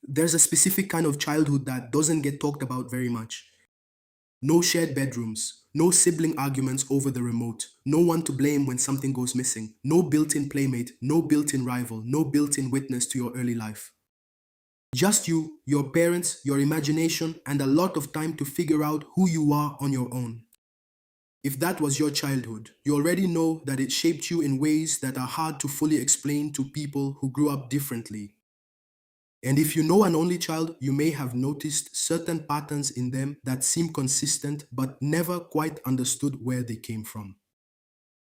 there's a specific kind of childhood that doesn't get talked about very much. No shared bedrooms, no sibling arguments over the remote, no one to blame when something goes missing, no built in playmate, no built in rival, no built in witness to your early life. Just you, your parents, your imagination, and a lot of time to figure out who you are on your own. If that was your childhood, you already know that it shaped you in ways that are hard to fully explain to people who grew up differently. And if you know an only child, you may have noticed certain patterns in them that seem consistent but never quite understood where they came from.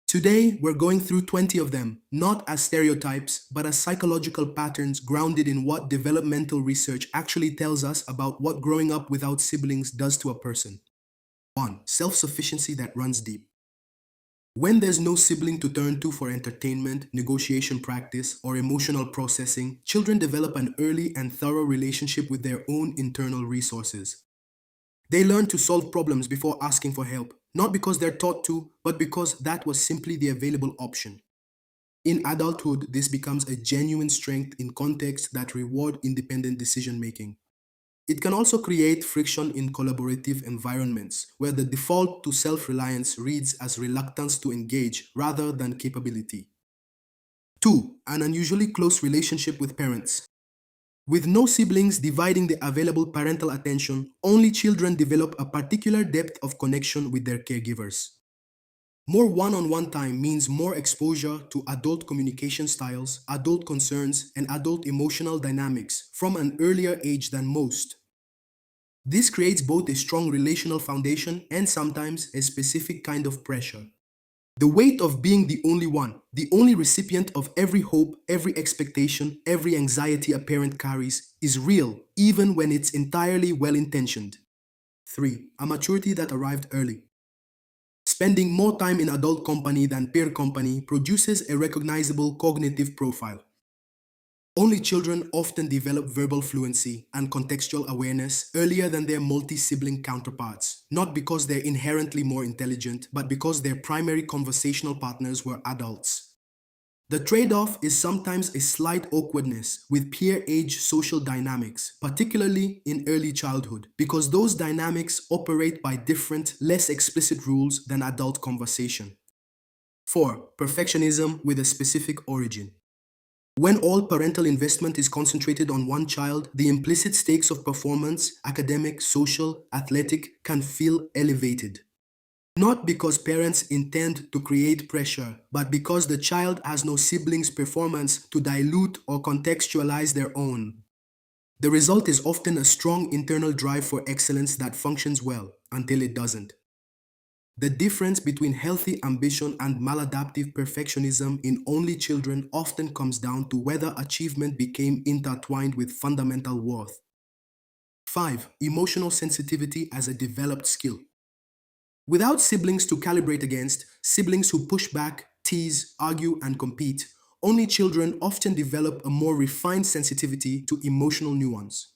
Today, we're going through 20 of them, not as stereotypes, but as psychological patterns grounded in what developmental research actually tells us about what growing up without siblings does to a person. 1. Self-sufficiency that runs deep. When there's no sibling to turn to for entertainment, negotiation practice, or emotional processing, children develop an early and thorough relationship with their own internal resources. They learn to solve problems before asking for help, not because they're taught to, but because that was simply the available option. In adulthood, this becomes a genuine strength in contexts that reward independent decision making. It can also create friction in collaborative environments, where the default to self-reliance reads as reluctance to engage rather than capability. 2. An unusually close relationship with parents. With no siblings dividing the available parental attention, only children develop a particular depth of connection with their caregivers. More one-on-one time means more exposure to adult communication styles, adult concerns, and adult emotional dynamics from an earlier age than most. This creates both a strong relational foundation and sometimes a specific kind of pressure. The weight of being the only one, the only recipient of every hope, every expectation, every anxiety a parent carries, is real, even when it's entirely well-intentioned. 3. A maturity that arrived early. Spending more time in adult company than peer company produces a recognizable cognitive profile. Only children often develop verbal fluency and contextual awareness earlier than their multi-sibling counterparts, not because they're inherently more intelligent, but because their primary conversational partners were adults. The trade-off is sometimes a slight awkwardness with peer-age social dynamics, particularly in early childhood, because those dynamics operate by different, less explicit rules than adult conversation. 4. Perfectionism with a specific origin. When all parental investment is concentrated on one child, the implicit stakes of performance, academic, social, athletic, can feel elevated. Not because parents intend to create pressure, but because the child has no siblings' performance to dilute or contextualize their own. The result is often a strong internal drive for excellence that functions well until it doesn't. The difference between healthy ambition and maladaptive perfectionism in only children often comes down to whether achievement became intertwined with fundamental worth. 5. Emotional sensitivity as a developed skill. Without siblings to calibrate against, siblings who push back, tease, argue, and compete, only children often develop a more refined sensitivity to emotional nuance.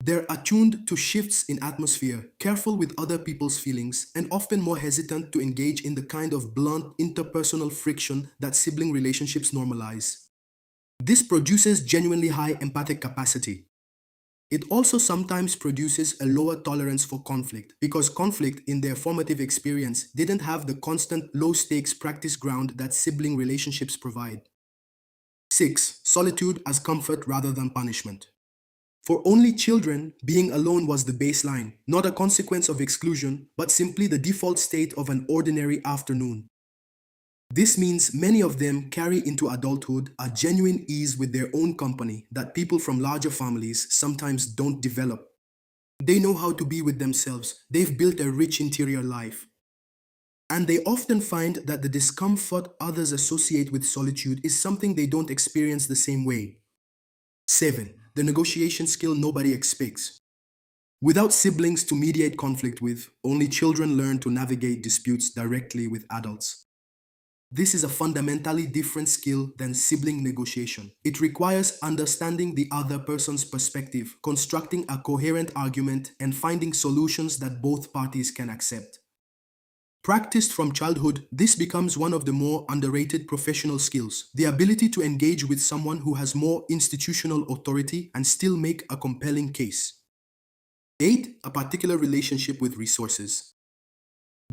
They're attuned to shifts in atmosphere, careful with other people's feelings, and often more hesitant to engage in the kind of blunt interpersonal friction that sibling relationships normalize. This produces genuinely high empathic capacity. It also sometimes produces a lower tolerance for conflict because conflict in their formative experience didn't have the constant low-stakes practice ground that sibling relationships provide. 6. Solitude as comfort rather than punishment. For only children, being alone was the baseline, not a consequence of exclusion, but simply the default state of an ordinary afternoon. This means many of them carry into adulthood a genuine ease with their own company that people from larger families sometimes don't develop. They know how to be with themselves, they've built a rich interior life. And they often find that the discomfort others associate with solitude is something they don't experience the same way. 7. The negotiation skill nobody expects. Without siblings to mediate conflict with, only children learn to navigate disputes directly with adults. This is a fundamentally different skill than sibling negotiation. It requires understanding the other person's perspective, constructing a coherent argument, and finding solutions that both parties can accept. Practiced from childhood, this becomes one of the more underrated professional skills, the ability to engage with someone who has more institutional authority and still make a compelling case. 8. A particular relationship with resources.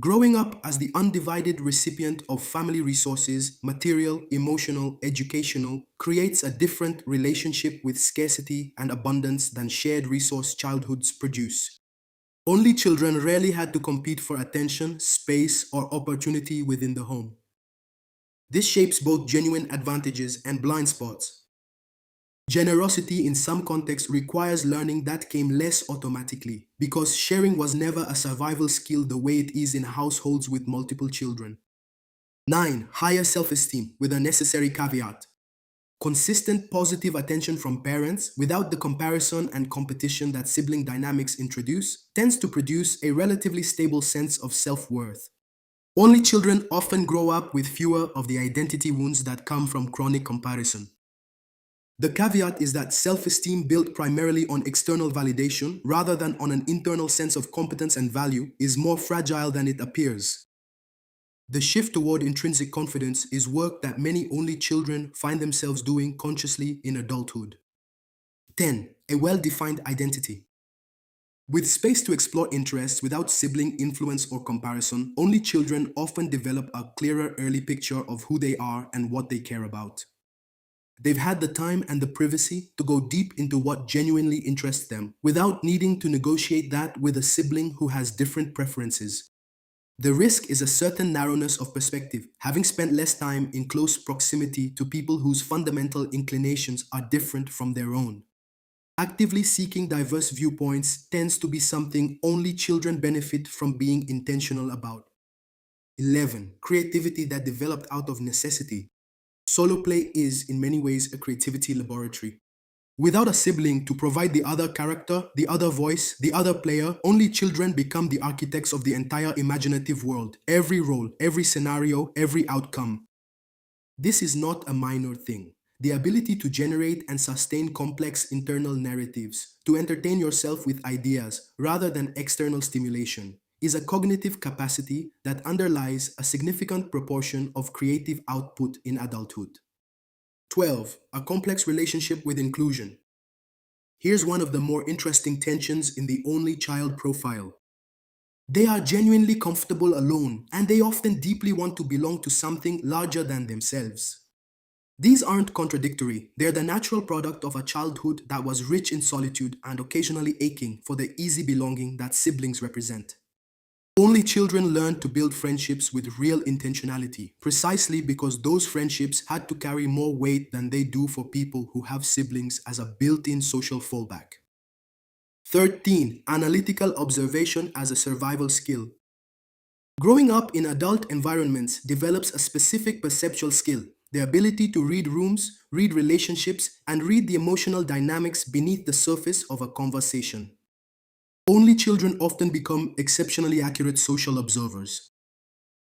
Growing up as the undivided recipient of family resources, material, emotional, educational, creates a different relationship with scarcity and abundance than shared resource childhoods produce. Only children rarely had to compete for attention, space, or opportunity within the home. This shapes both genuine advantages and blind spots. Generosity in some contexts requires learning that came less automatically, because sharing was never a survival skill the way it is in households with multiple children. 9. Higher self-esteem with a necessary caveat. Consistent positive attention from parents, without the comparison and competition that sibling dynamics introduce, tends to produce a relatively stable sense of self-worth. Only children often grow up with fewer of the identity wounds that come from chronic comparison. The caveat is that self-esteem built primarily on external validation rather than on an internal sense of competence and value is more fragile than it appears. The shift toward intrinsic confidence is work that many only children find themselves doing consciously in adulthood. 10. A well-defined identity. With space to explore interests without sibling influence or comparison, only children often develop a clearer early picture of who they are and what they care about. They've had the time and the privacy to go deep into what genuinely interests them without needing to negotiate that with a sibling who has different preferences. The risk is a certain narrowness of perspective, having spent less time in close proximity to people whose fundamental inclinations are different from their own. Actively seeking diverse viewpoints tends to be something only children benefit from being intentional about. 11. Creativity that developed out of necessity. Solo play is, in many ways, a creativity laboratory. Without a sibling to provide the other character, the other voice, the other player, only children become the architects of the entire imaginative world, every role, every scenario, every outcome. This is not a minor thing. The ability to generate and sustain complex internal narratives, to entertain yourself with ideas rather than external stimulation, is a cognitive capacity that underlies a significant proportion of creative output in adulthood. 12. A complex relationship with inclusion. Here's one of the more interesting tensions in the only child profile. They are genuinely comfortable alone, and they often deeply want to belong to something larger than themselves. These aren't contradictory, they're the natural product of a childhood that was rich in solitude and occasionally aching for the easy belonging that siblings represent. Only children learn to build friendships with real intentionality, precisely because those friendships had to carry more weight than they do for people who have siblings as a built-in social fallback. 13. Analytical observation as a survival skill. Growing up in adult environments develops a specific perceptual skill, the ability to read rooms, read relationships, and read the emotional dynamics beneath the surface of a conversation. Only children often become exceptionally accurate social observers.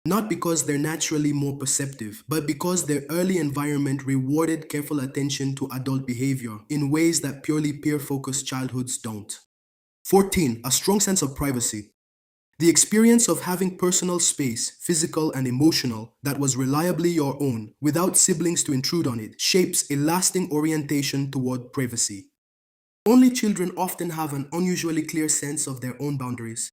Not because they're naturally more perceptive, but because their early environment rewarded careful attention to adult behavior in ways that purely peer-focused childhoods don't. 14. A strong sense of privacy. The experience of having personal space, physical and emotional, that was reliably your own, without siblings to intrude on it, shapes a lasting orientation toward privacy. Only children often have an unusually clear sense of their own boundaries.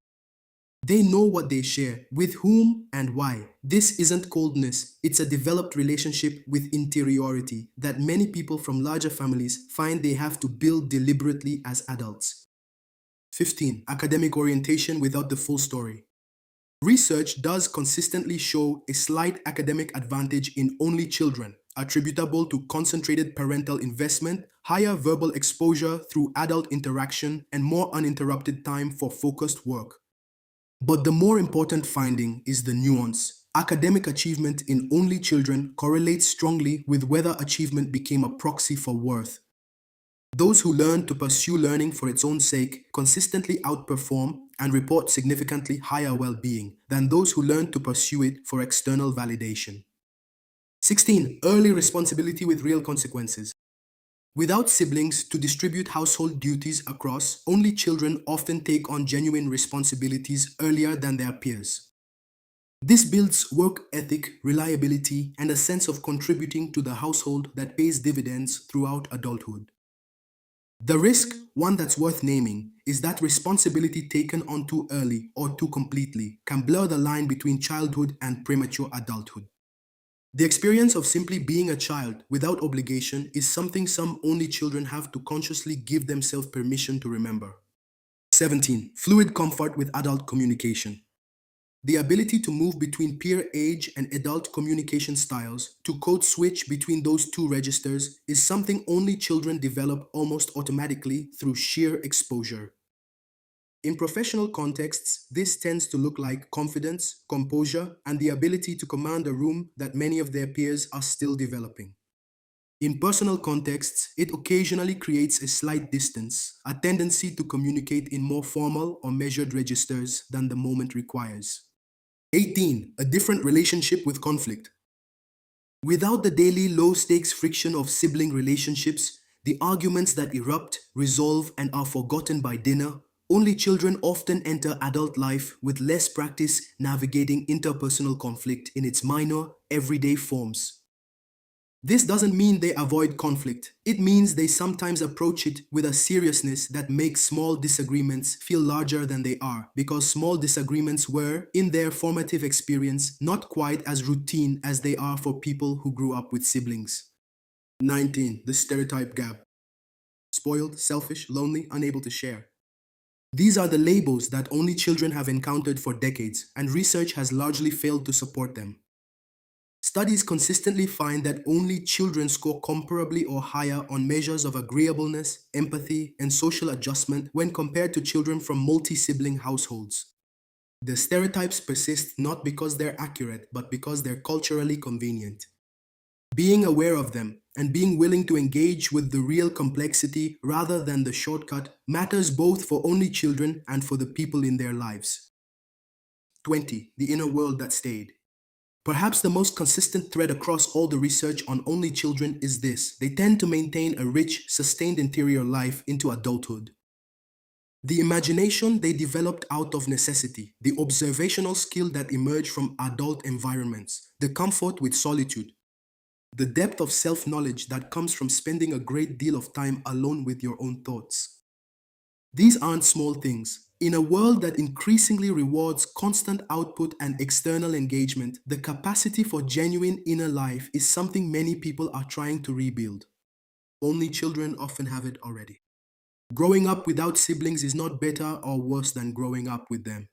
They know what they share, with whom, and why. This isn't coldness, it's a developed relationship with interiority that many people from larger families find they have to build deliberately as adults. 15. Academic orientation without the full story. Research does consistently show a slight academic advantage in only children, attributable to concentrated parental investment, higher verbal exposure through adult interaction, and more uninterrupted time for focused work. But the more important finding is the nuance. Academic achievement in only children correlates strongly with whether achievement became a proxy for worth. Those who learn to pursue learning for its own sake consistently outperform and report significantly higher well-being than those who learn to pursue it for external validation. 16. Early responsibility with real consequences. Without siblings to distribute household duties across, only children often take on genuine responsibilities earlier than their peers. This builds work ethic, reliability, and a sense of contributing to the household that pays dividends throughout adulthood. The risk, one that's worth naming, is that responsibility taken on too early or too completely can blur the line between childhood and premature adulthood. The experience of simply being a child without obligation is something some only children have to consciously give themselves permission to remember. 17. Fluid comfort with adult communication. The ability to move between peer age and adult communication styles, to code switch between those two registers, is something only children develop almost automatically through sheer exposure. In professional contexts, this tends to look like confidence, composure, and the ability to command a room that many of their peers are still developing. In personal contexts, it occasionally creates a slight distance, a tendency to communicate in more formal or measured registers than the moment requires. 18. A different relationship with conflict. Without the daily low stakes friction of sibling relationships, the arguments that erupt, resolve, and are forgotten by dinner, only children often enter adult life with less practice navigating interpersonal conflict in its minor, everyday forms. This doesn't mean they avoid conflict. It means they sometimes approach it with a seriousness that makes small disagreements feel larger than they are, because small disagreements were, in their formative experience, not quite as routine as they are for people who grew up with siblings. 19. The stereotype gap. Spoiled, selfish, lonely, unable to share. These are the labels that only children have encountered for decades, and research has largely failed to support them. Studies consistently find that only children score comparably or higher on measures of agreeableness, empathy, and social adjustment when compared to children from multi sibling households. The stereotypes persist not because they're accurate, but because they're culturally convenient. Being aware of them and being willing to engage with the real complexity rather than the shortcut matters both for only children and for the people in their lives. 20. The inner world that stayed. Perhaps the most consistent thread across all the research on only children is this: they tend to maintain a rich, sustained interior life into adulthood. The imagination they developed out of necessity, the observational skill that emerged from adult environments, the comfort with solitude, the depth of self knowledge that comes from spending a great deal of time alone with your own thoughts. These aren't small things. In a world that increasingly rewards constant output and external engagement, the capacity for genuine inner life is something many people are trying to rebuild. Only children often have it already. Growing up without siblings is not better or worse than growing up with them.